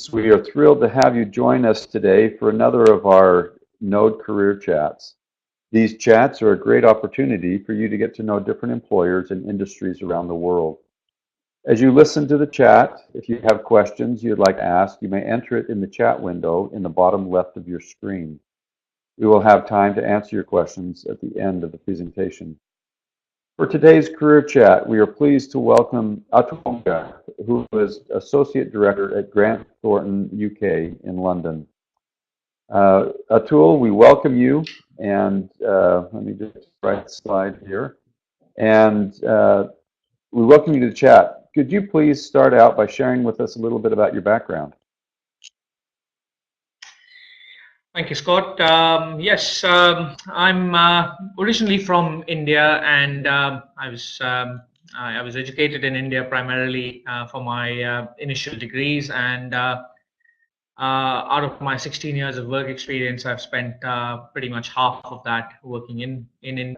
We are thrilled to have you join us today for another of our Knōd Career Chats. These chats are a great opportunity for you to get to know different employers and industries around the world. As you listen to the chat, if you have questions you'd like to ask, you may enter it in the chat window in the bottom left of your screen. We will have time to answer your questions at the end of the presentation. For today's career chat, we are pleased to welcome Atul, who is Associate Director at Grant Thornton, UK in London. Atul, we welcome you, and let me just write the slide here. And we welcome you to the chat. Could you please start out by sharing with us a little bit about your background? Thank you, Scott. Yes, I'm originally from India, and I was educated in India primarily for my initial degrees, and out of my 16 years of work experience, I've spent pretty much half of that working in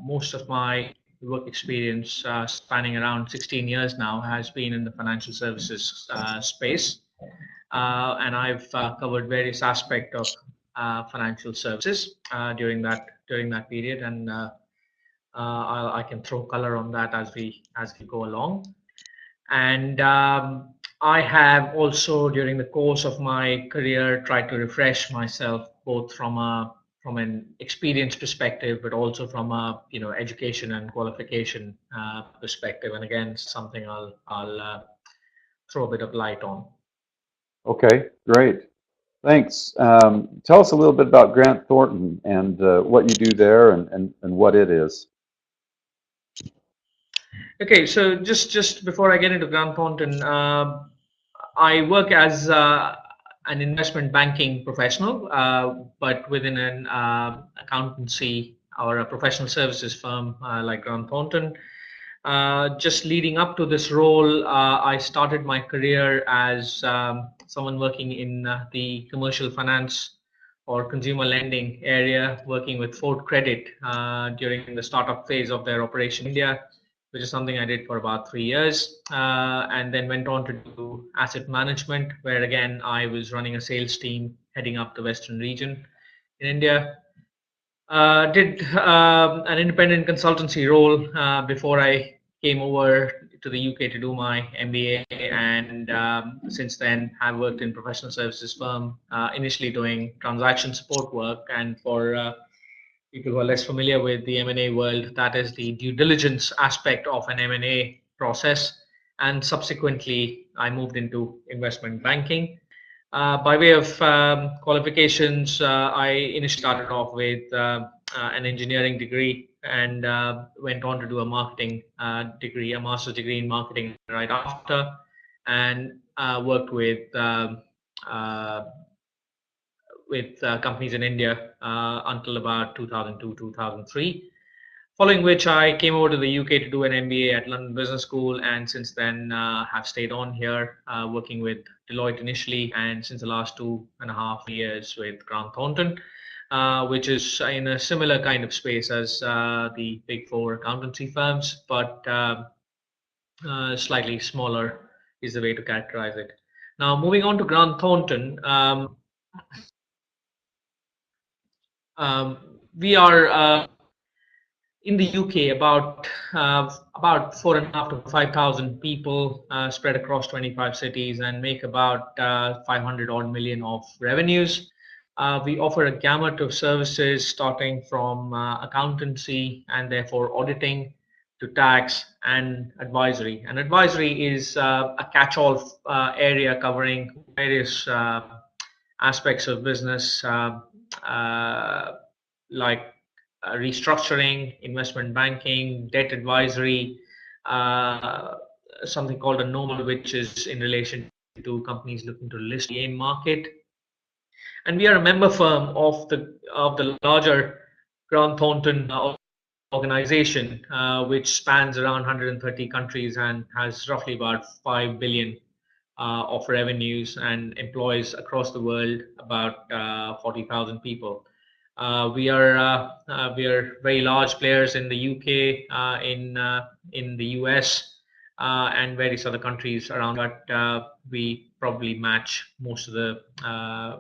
most of my work experience, spanning around 16 years now, has been in the financial services space. And I've covered various aspects of financial services during that period, and I can throw color on that as we go along. And I have also, during the course of my career, tried to refresh myself both from an experience perspective, but also from a education and qualification perspective. And again, something I'll throw a bit of light on. Okay, great. Thanks. Tell us a little bit about Grant Thornton and what you do there and what it is. Okay, so just before I get into Grant Thornton, I work as an investment banking professional, but within an accountancy or a professional services firm like Grant Thornton. Just leading up to this role, I started my career as someone working in the commercial finance or consumer lending area, working with Ford Credit during the startup phase of their operation in India, which is something I did for about 3 years, and then went on to do asset management, where again I was running a sales team heading up the Western region in India. Did an independent consultancy role before I came over to the UK to do my MBA, and since then have worked in professional services firm, initially doing transaction support work, and for people who are less familiar with the M&A world, that is the due diligence aspect of an M&A process. And subsequently, I moved into investment banking. By way of qualifications, I initially started off with an engineering degree, and went on to do a marketing degree, a master's degree in marketing right after, and worked with companies in India until about 2002, 2003. Following which, I came over to the UK to do an MBA at London Business School, and since then have stayed on here working with Deloitte initially, and since the last 2.5 years with Grant Thornton, which is in a similar kind of space as the Big Four accountancy firms, but slightly smaller is the way to characterize it. Now, moving on to Grant Thornton. We are in the UK about 4.5 to 5,000 people spread across 25 cities, and make about 500 odd million of revenues. We offer a gamut of services starting from accountancy and therefore auditing to tax and advisory. And advisory is a catch-all area covering various aspects of business like restructuring, investment banking, debt advisory, something called a Knōd, which is in relation to companies looking to list the AIM market. And we are a member firm of the larger Grant Thornton organization, which spans around 130 countries and has roughly about 5 billion of revenues, and employs across the world about 40,000 people. We are very large players in the UK, in the US, and various other countries around. But we probably match most of the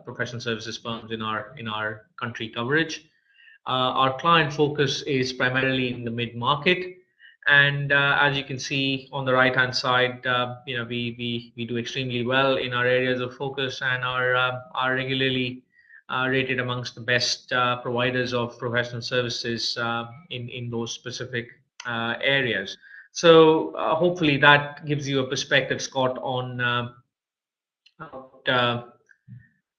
professional services firms in our country coverage. Our client focus is primarily in the mid-market, and as you can see on the right-hand side, we do extremely well in our areas of focus and are regularly rated amongst the best providers of professional services in those specific areas. So hopefully that gives you a perspective, Scott, on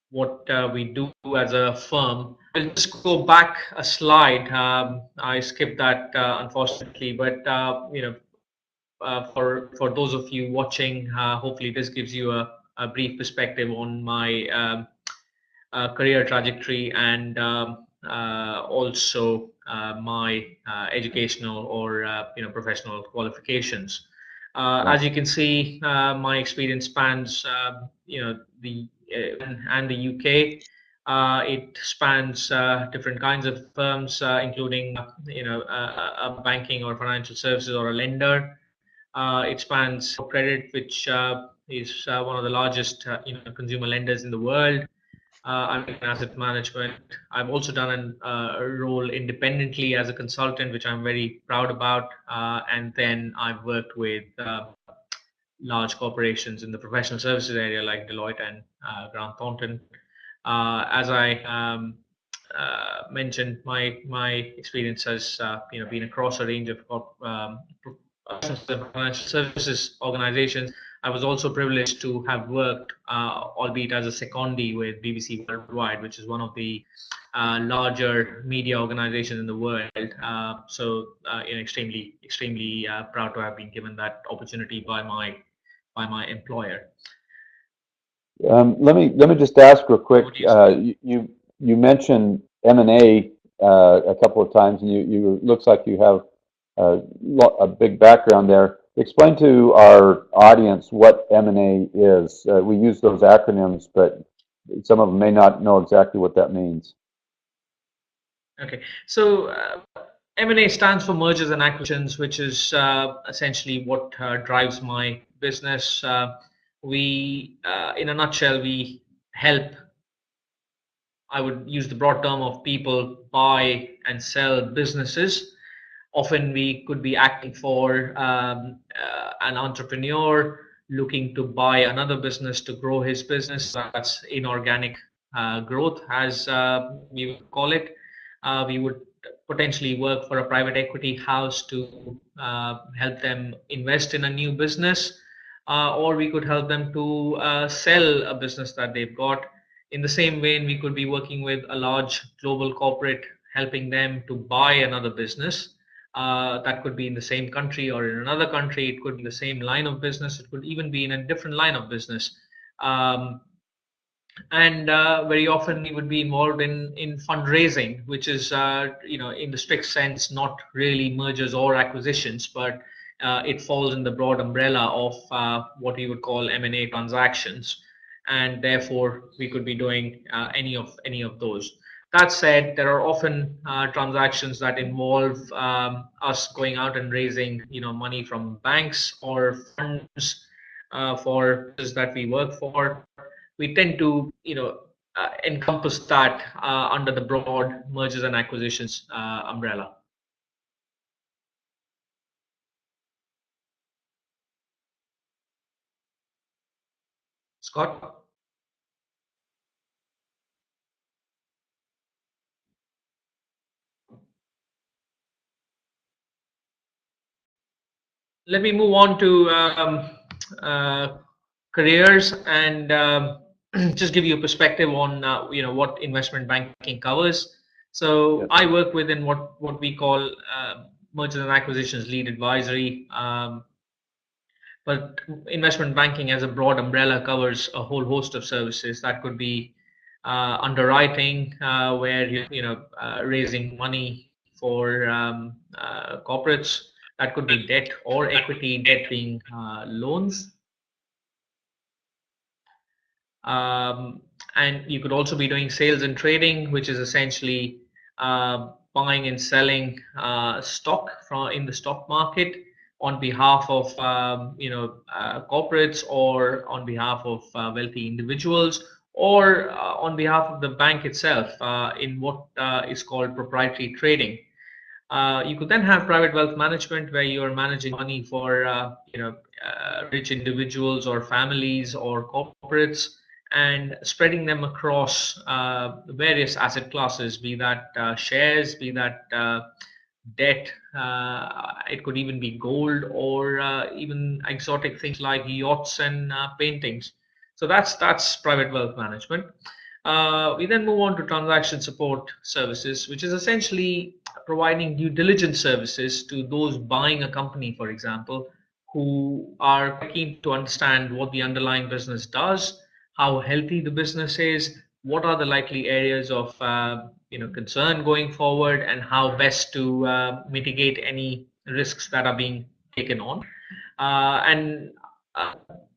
what we do as a firm. I'll just go back a slide. I skipped that unfortunately, but for those of you watching, hopefully this gives you a brief perspective on my career trajectory and also my educational or professional qualifications. As you can see, my experience spans the and the UK. It spans different kinds of firms, including a banking or financial services or a lender. It spans credit, which is one of the largest consumer lenders in the world. I'm in asset management. I've also done a role independently as a consultant, which I'm very proud about. And then I've worked with large corporations in the professional services area like Deloitte and Grant Thornton. As I mentioned, my experience has been across a range of financial services organizations. I was also privileged to have worked, albeit as a secondee, with BBC Worldwide, which is one of the larger media organizations in the world. So, extremely proud to have been given that opportunity by my employer. Let me just ask real quick. You mentioned M&A a couple of times, and you looks like you have a big background there. Explain to our audience what M&A is. We use those acronyms, but some of them may not know exactly what that means. Okay, so M&A stands for mergers and acquisitions, which is essentially what drives my business. In a nutshell, we help, I would use the broad term of people, buy and sell businesses. Often we could be acting for an entrepreneur looking to buy another business to grow his business. That's inorganic growth, as we would call it. We would potentially work for a private equity house to help them invest in a new business, or we could help them to sell a business that they've got. In the same vein, we could be working with a large global corporate, helping them to buy another business. That could be in the same country or in another country. It could be the same line of business. It could even be in a different line of business. And very often we would be involved in fundraising, which is in the strict sense not really mergers or acquisitions, but it falls in the broad umbrella of what we would call M&A transactions, and therefore we could be doing any of those. That said, there are often transactions that involve us going out and raising money from banks or funds for businesses that we work for. We tend to encompass that under the broad mergers and acquisitions umbrella. Scott? Let me move on to careers and just give you a perspective on what investment banking covers. So yes. I work within what we call mergers and acquisitions lead advisory, but investment banking as a broad umbrella covers a whole host of services. That could be underwriting, where raising money for corporates. That could be debt or equity, debt being loans. And you could also be doing sales and trading, which is essentially buying and selling stock in the stock market. on behalf of corporates, or on behalf of wealthy individuals, or on behalf of the bank itself in what is called proprietary trading. You could then have private wealth management, where you are managing money for rich individuals or families or corporates, and spreading them across various asset classes, be that shares, be that debt. It could even be gold, or even exotic things like yachts and paintings. So that's private wealth management. We then move on to transaction support services, which is essentially providing due diligence services to those buying a company, for example, who are keen to understand what the underlying business does, how healthy the business is, what are the likely areas of concern going forward, and how best to mitigate any risks that are being taken on. And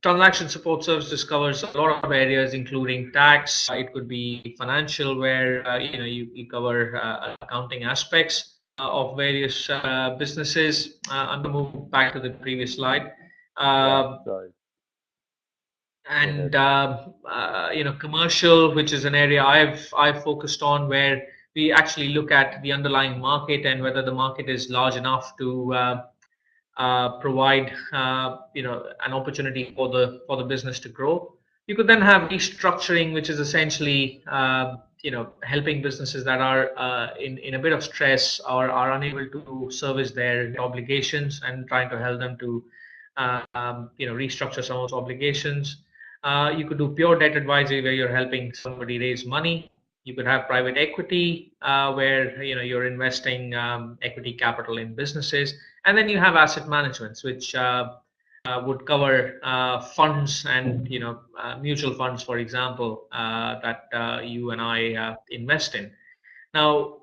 Transaction support services covers a lot of areas, including tax. It could be financial, where you cover accounting aspects of various businesses. I'm going to move back to the previous slide. Sorry. And commercial, which is an area I've focused on, where we actually look at the underlying market and whether the market is large enough to provide an opportunity for the business to grow. You could then have restructuring, which is essentially helping businesses that are in a bit of stress, or are unable to service their obligations, and trying to help them to restructure some of those obligations. You could do pure debt advisory, where you're helping somebody raise money. You could have private equity, where you're investing equity capital in businesses, and then you have asset management, which would cover funds and mutual funds, for example, that you and I invest in. Now,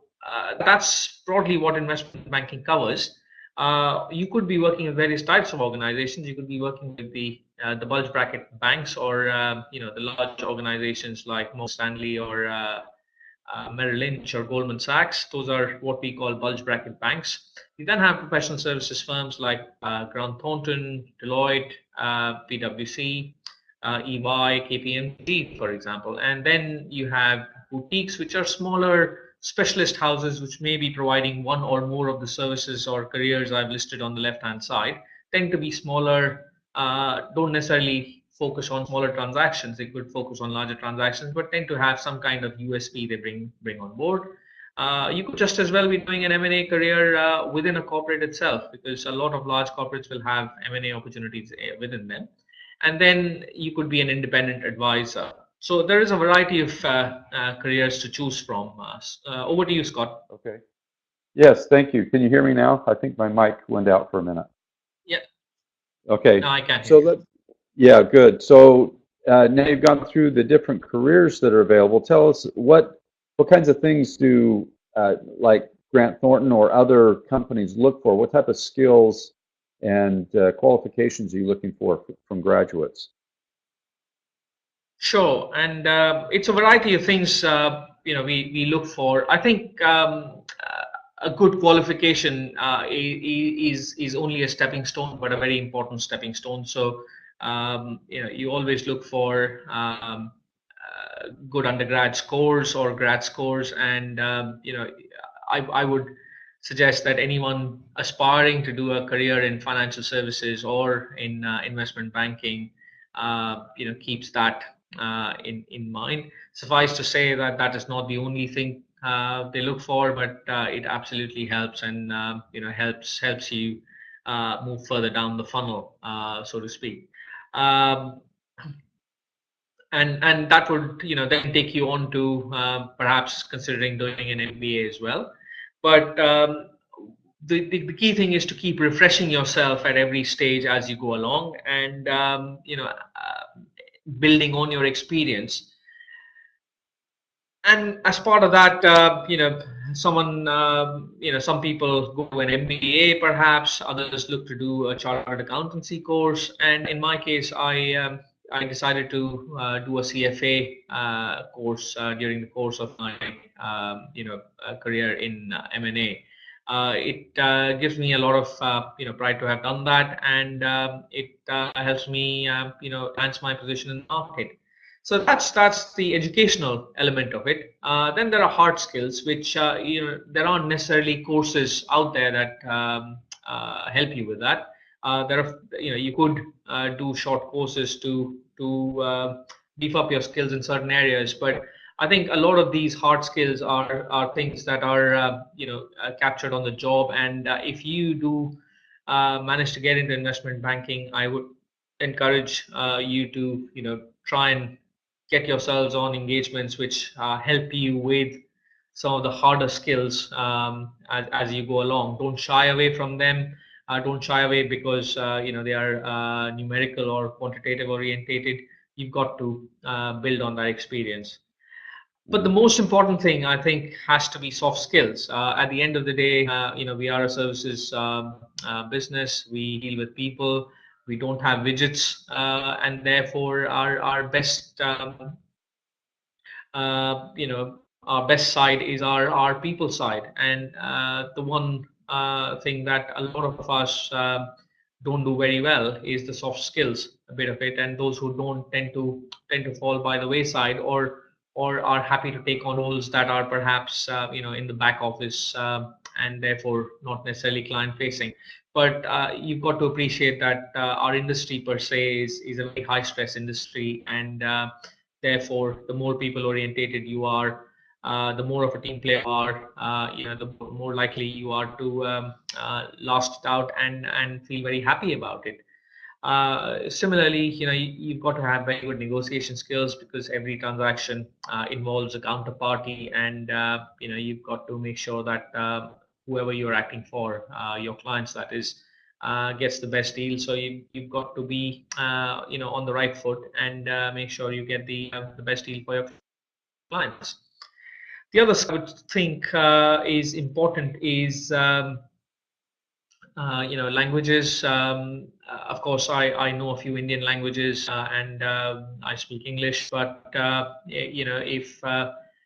that's broadly what investment banking covers. You could be working with various types of organizations. You could be working with the bulge bracket banks, or the large organizations like Morgan Stanley, or Merrill Lynch, or Goldman Sachs. Those are what we call bulge bracket banks. You then have professional services firms like Grant Thornton, Deloitte, PwC, EY, KPMG, for example. And then you have boutiques, which are smaller specialist houses, which may be providing one or more of the services or careers I've listed on the left-hand side. Tend to be smaller, don't necessarily focus on smaller transactions. They could focus on larger transactions, but tend to have some kind of USP they bring on board. You could just as well be doing an M&A career within a corporate itself, because a lot of large corporates will have M&A opportunities within them. And then you could be an independent advisor. So there is a variety of careers to choose from. Over to you, Scott. Okay. Yes, thank you. Can you hear me now? I think my mic went out for a minute. Yeah. Okay. No, I can. Yeah, good. So now you've gone through the different careers that are available. Tell us what kinds of things do like Grant Thornton or other companies look for? What type of skills and qualifications are you looking for from graduates? Sure, and it's a variety of things. We look for. I think a good qualification is only a stepping stone, but a very important stepping stone. So you always look for good undergrad scores or grad scores, and I would suggest that anyone aspiring to do a career in financial services or in investment banking keeps that in mind. Suffice to say that that is not the only thing they look for, but it absolutely helps, and helps you move further down the funnel, so to speak. And that would then take you on to perhaps considering doing an MBA as well. But the key thing is to keep refreshing yourself at every stage as you go along, and building on your experience. And as part of that, some people go to an MBA, perhaps others look to do a chartered accountancy course, and in my case, I decided to do a CFA course during the course of my career in M&A. It gives me a lot of pride to have done that, and it helps me advance my position in the market. So that's the educational element of it. Then there are hard skills, which there aren't necessarily courses out there that help you with that. There are you could do short courses to beef up your skills in certain areas, but I think a lot of these hard skills are things that are captured on the job, and if you do manage to get into investment banking, I would encourage you to try and get yourselves on engagements which help you with some of the harder skills as you go along. Don't shy away from them. Don't shy away because they are numerical or quantitative orientated. You've got to build on that experience. But the most important thing, I think, has to be soft skills. At the end of the day, we are a services business. We deal with people. We don't have widgets, and therefore our best our best side is our people side. And the one thing that a lot of us don't do very well is the soft skills, a bit of it, and those who don't tend to fall by the wayside, or are happy to take on roles that are perhaps in the back office, and therefore not necessarily client facing. But you've got to appreciate that our industry per se is a very high stress industry, and therefore the more people orientated you are, the more of a team player you are, the more likely you are to last it out and feel very happy about it. Similarly, you've got to have very good negotiation skills, because every transaction involves a counterparty, and you've got to make sure that whoever you're acting for, your clients, that is, gets the best deal. So you've got to be on the right foot, and make sure you get the best deal for your clients. The other side I would think is important is languages. Of course, I know a few Indian languages, and I speak English. But if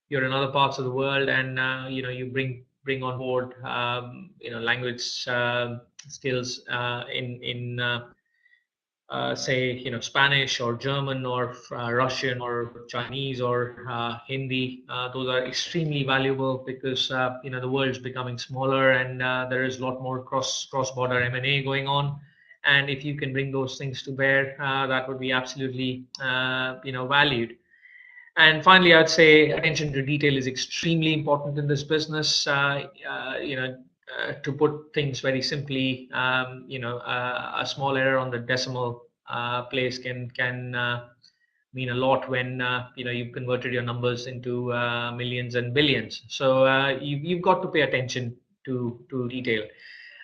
you're in other parts of the world, and you bring on board language skills in say Spanish or German or Russian or Chinese or Hindi. Those are extremely valuable, because the world is becoming smaller, and there is a lot more cross-border M&A going on. And if you can bring those things to bear, that would be absolutely valued. And finally, I'd say attention to detail is extremely important in this business. To put things very simply, a small error on the decimal place can mean a lot when you've converted your numbers into millions and billions. So you've got to pay attention to detail.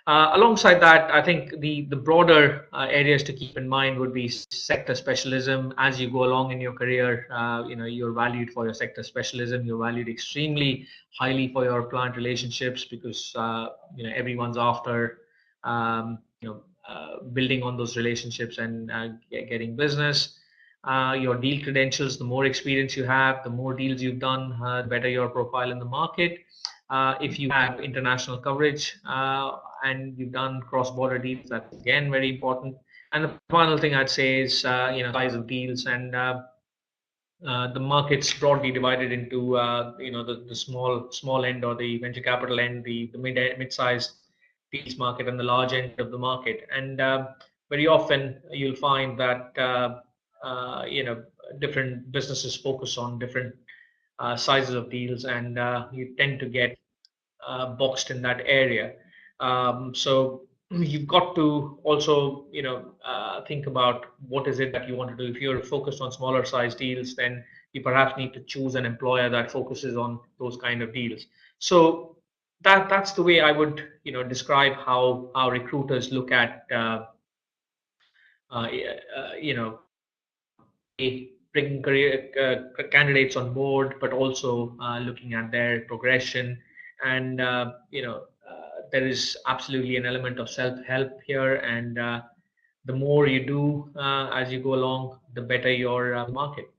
Alongside that, I think the broader areas to keep in mind would be sector specialism. As you go along in your career, you're valued for your sector specialism. You're valued extremely highly for your client relationships, because everyone's after building on those relationships and getting business. Your deal credentials, the more experience you have, the more deals you've done, the better your profile in the market. If you have international coverage and you've done cross-border deals, that's again very important. And the final thing I'd say is size of deals, and the market's broadly divided into the small end, or the venture capital end, the mid-sized deals market, and the large end of the market. And very often you'll find that different businesses focus on different sizes of deals, and you tend to get boxed in that area. So you've got to also think about what is it that you want to do. If you're focused on smaller size deals, then you perhaps need to choose an employer that focuses on those kind of deals. So that's the way I would describe how our recruiters look at bringing career candidates on board, but also looking at their progression. And there is absolutely an element of self-help here, and the more you do as you go along, the better your market.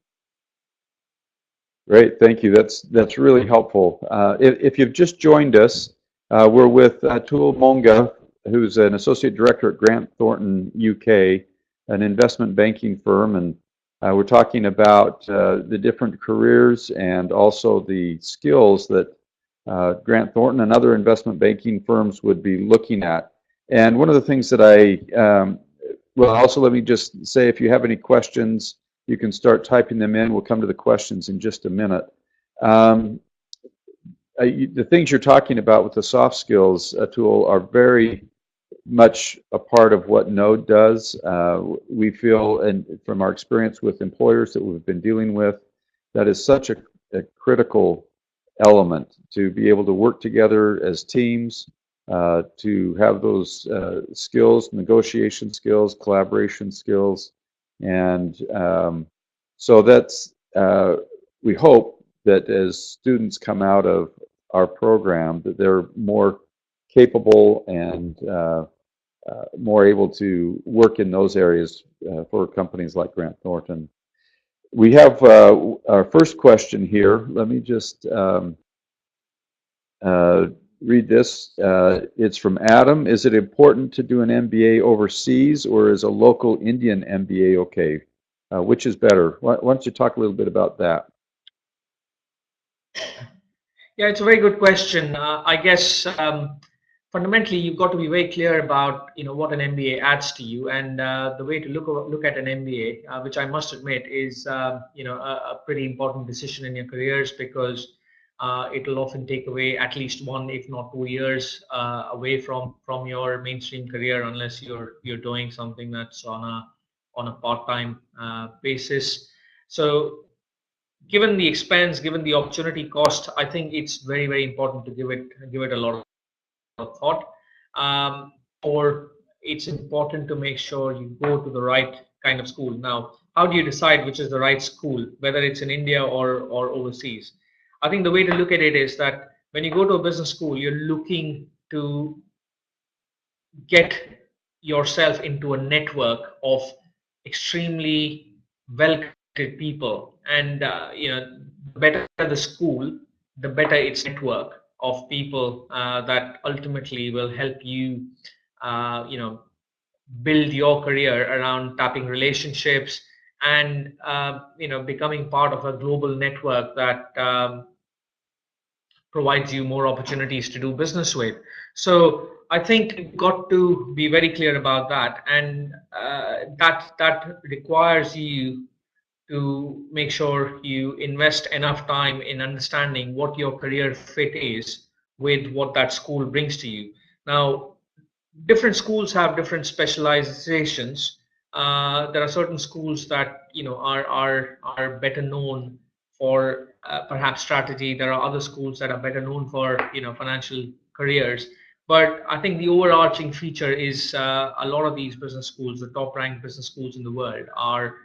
Great, thank you. That's really helpful. If you've just joined us, We're with Atul Monga, who's an associate director at Grant Thornton UK, an investment banking firm, and we're talking about the different careers and also the skills that Grant Thornton and other investment banking firms would be looking at. And one of the things that well, also let me just say, if you have any questions, you can start typing them in. We'll come to the questions in just a minute. The things you're talking about with the soft skills tool are very much a part of what Knōd does. We feel, and from our experience with employers that we've been dealing with, that is such a critical element to be able to work together as teams, to have those skills, negotiation skills, collaboration skills, and so that's, we hope that as students come out of our program, that they're more capable and more able to work in those areas for companies like Grant Thornton. We have our first question here. Let me just read this. It's from Adam. Is it important to do an MBA overseas, or is a local Indian MBA okay? Which is better? Why don't you talk a little bit about that? Yeah, it's a very good question. I guess fundamentally you've got to be very clear about what an MBA adds to you, and the way to look at an MBA, which I must admit is a pretty important decision in your careers, because it'll often take away at least 1, if not 2 years away from your mainstream career, unless you're doing something that's on a part-time basis. So given the expense, given the opportunity cost, I think it's very, very important to give it a lot of thought. Or it's important to make sure you go to the right kind of school. Now, how do you decide which is the right school, whether it's in India or overseas? I think the way to look at it is that when you go to a business school, you're looking to get yourself into a network of extremely well-connected people, and the better the school, the better its network of people that ultimately will help you build your career around tapping relationships and becoming part of a global network that provides you more opportunities to do business with. So I think you've got to be very clear about that, and that requires you to make sure you invest enough time in understanding what your career fit is with what that school brings to you. Now, different schools have different specializations. There are certain schools that are better known for perhaps strategy. There are other schools that are better known for financial careers. But I think the overarching feature is a lot of these business schools, the top-ranked business schools in the world, are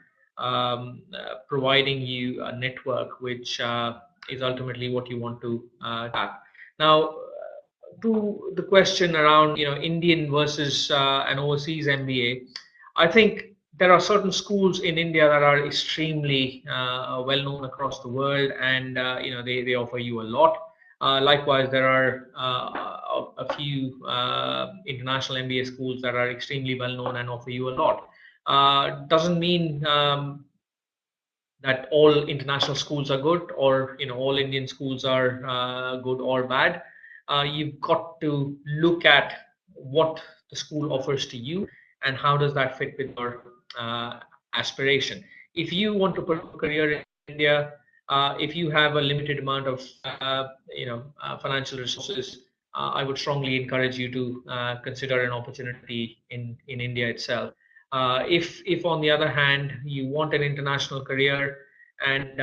providing you a network which is ultimately what you want to tap. Now, to the question around Indian versus an overseas MBA, I think there are certain schools in India that are extremely well known across the world, and they offer you a lot. Likewise, there are a few international MBA schools that are extremely well known and offer you a lot. Doesn't mean that all international schools are good, or all Indian schools are good or bad. You've got to look at what the school offers to you and how does that fit with your aspiration. If you want to pursue a career in India, if you have a limited amount of financial resources, I would strongly encourage you to consider an opportunity in India itself. If on the other hand you want an international career, and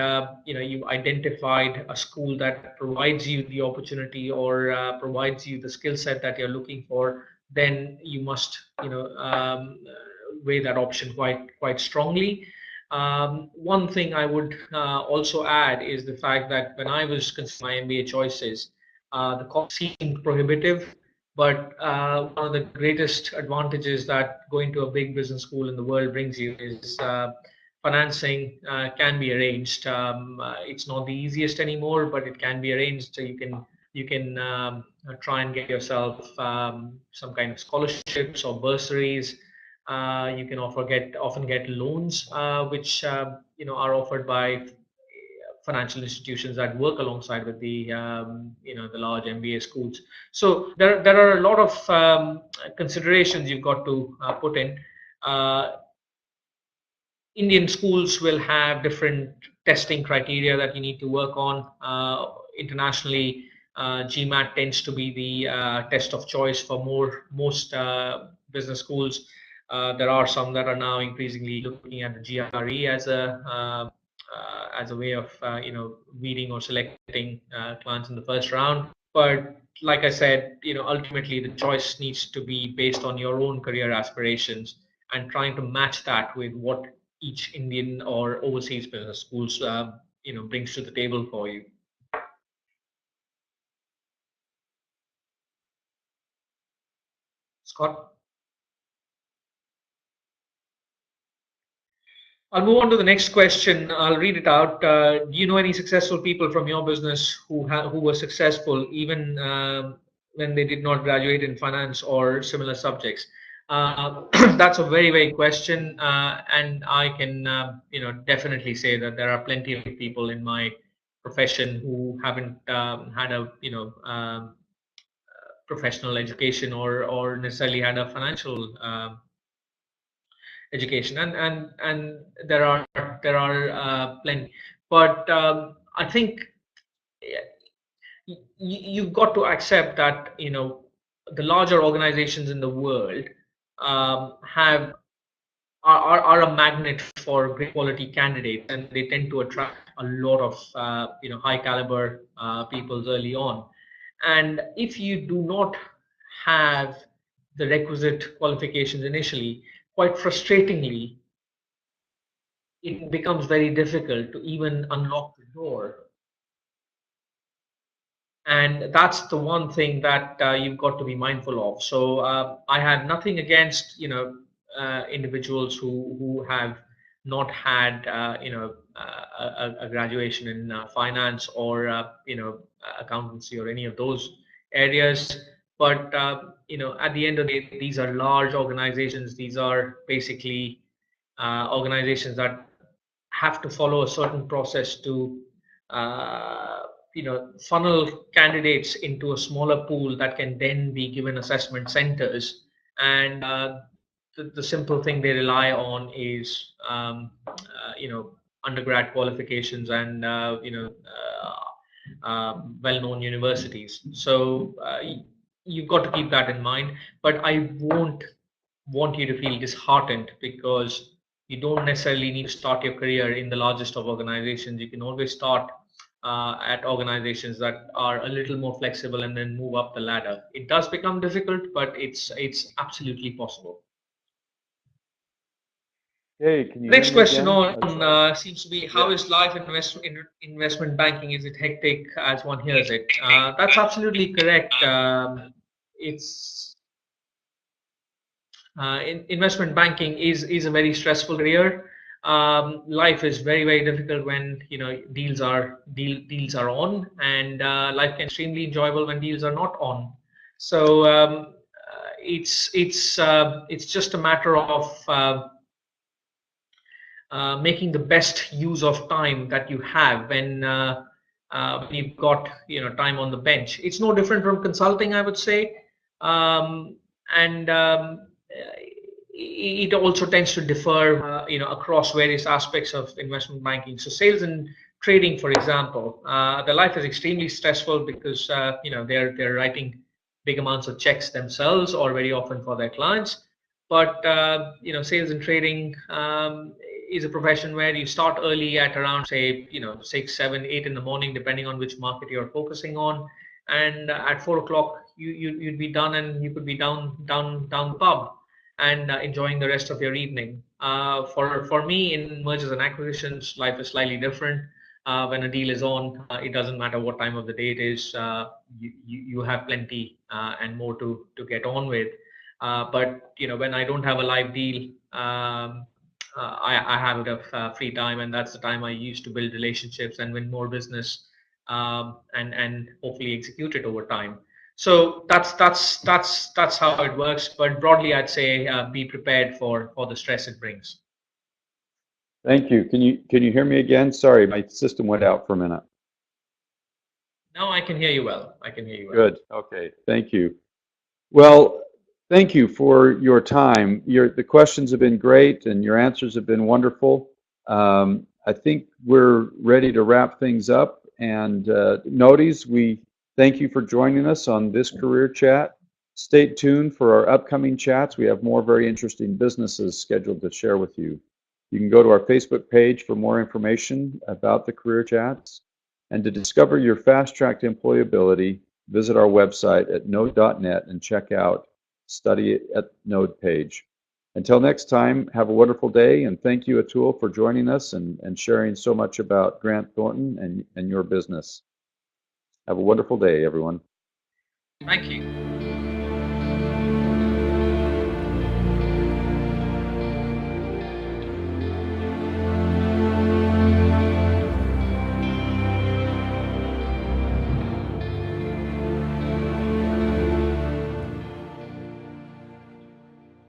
you've identified a school that provides you the opportunity or provides you the skill set that you're looking for, then you must weigh that option quite strongly. One thing I would also add is the fact that when I was considering my MBA choices, the cost seemed prohibitive. But one of the greatest advantages that going to a big business school in the world brings you is financing can be arranged. It's not the easiest anymore, but it can be arranged. So you You can try and get yourself some kind of scholarships or bursaries. You can often get loans, which are offered by financial institutions that work alongside with the the large MBA schools. So there are a lot of considerations you've got to put in. Uh, Indian schools will have different testing criteria that you need to work on. Internationally, GMAT tends to be the test of choice for most business schools. There are some that are now increasingly looking at the GRE as a way of weeding or selecting clients in the first round. But like I said, ultimately the choice needs to be based on your own career aspirations and trying to match that with what each Indian or overseas business schools brings to the table for you. Scott, I'll move on to the next question. I'll read it out. Do you know any successful people from your business who were successful even when they did not graduate in finance or similar subjects? That's a very question, and I can definitely say that there are plenty of people in my profession who haven't had a professional education or necessarily had a financial education, and there are plenty, but I think you've got to accept that the larger organizations in the world have are a magnet for great quality candidates, and they tend to attract a lot of high caliber people early on. And if you do not have the requisite qualifications initially, quite frustratingly, it becomes very difficult to even unlock the door. And that's the one thing that you've got to be mindful of. So I have nothing against individuals who have not had a graduation in finance or accountancy or any of those areas. But at the end of the day, these are large organizations. These are basically organizations that have to follow a certain process to funnel candidates into a smaller pool that can then be given assessment centers. And the simple thing they rely on is undergrad qualifications and well-known universities. So you've got to keep that in mind. But I won't want you to feel disheartened, because you don't necessarily need to start your career in the largest of organizations. You can always start at organizations that are a little more flexible and then move up the ladder. It does become difficult, but it's absolutely possible. Hey, can you hear Next me question again? on seems to be, how is life in investment banking? Is it hectic as one hears it? That's absolutely correct. It's investment banking is a very stressful career. Life is very difficult when deals are on, and life can be extremely enjoyable when deals are not on. So it's just a matter of making the best use of time that you have when you've got time on the bench. It's no different from consulting, I would say, and it also tends to differ across various aspects of investment banking. So sales and trading, for example, the life is extremely stressful because they're writing big amounts of checks themselves, or very often for their clients. But sales and trading is a profession where you start early at around, say, 6, 7, 8 in the morning, depending on which market you're focusing on. And at 4 o'clock, you'd be done, and you could be down the pub and enjoying the rest of your evening. For me, in mergers and acquisitions, life is slightly different. When a deal is on, it doesn't matter what time of the day it is. You have plenty and more to get on with. But when I don't have a live deal, I have a bit of free time, and that's the time I use to build relationships and win more business and hopefully execute it over time. So that's how it works. But broadly, I'd say be prepared for the stress it brings. Thank you. Can you hear me again? Sorry, my system went out for a minute. Now I can hear you well. I can hear you well. Good. Okay. Thank you. Well, thank you for your time. The questions have been great and your answers have been wonderful. I think we're ready to wrap things up. And Knōdis, we thank you for joining us on this career chat. Stay tuned for our upcoming chats. We have more very interesting businesses scheduled to share with you. You can go to our Facebook page for more information about the career chats. And to discover your fast-track to employability, visit our website at knod.net and check out Study at Knōd page. Until next time, have a wonderful day, and thank you, Atul, for joining us and sharing so much about Grant Thornton and your business. Have a wonderful day, everyone. Thank you.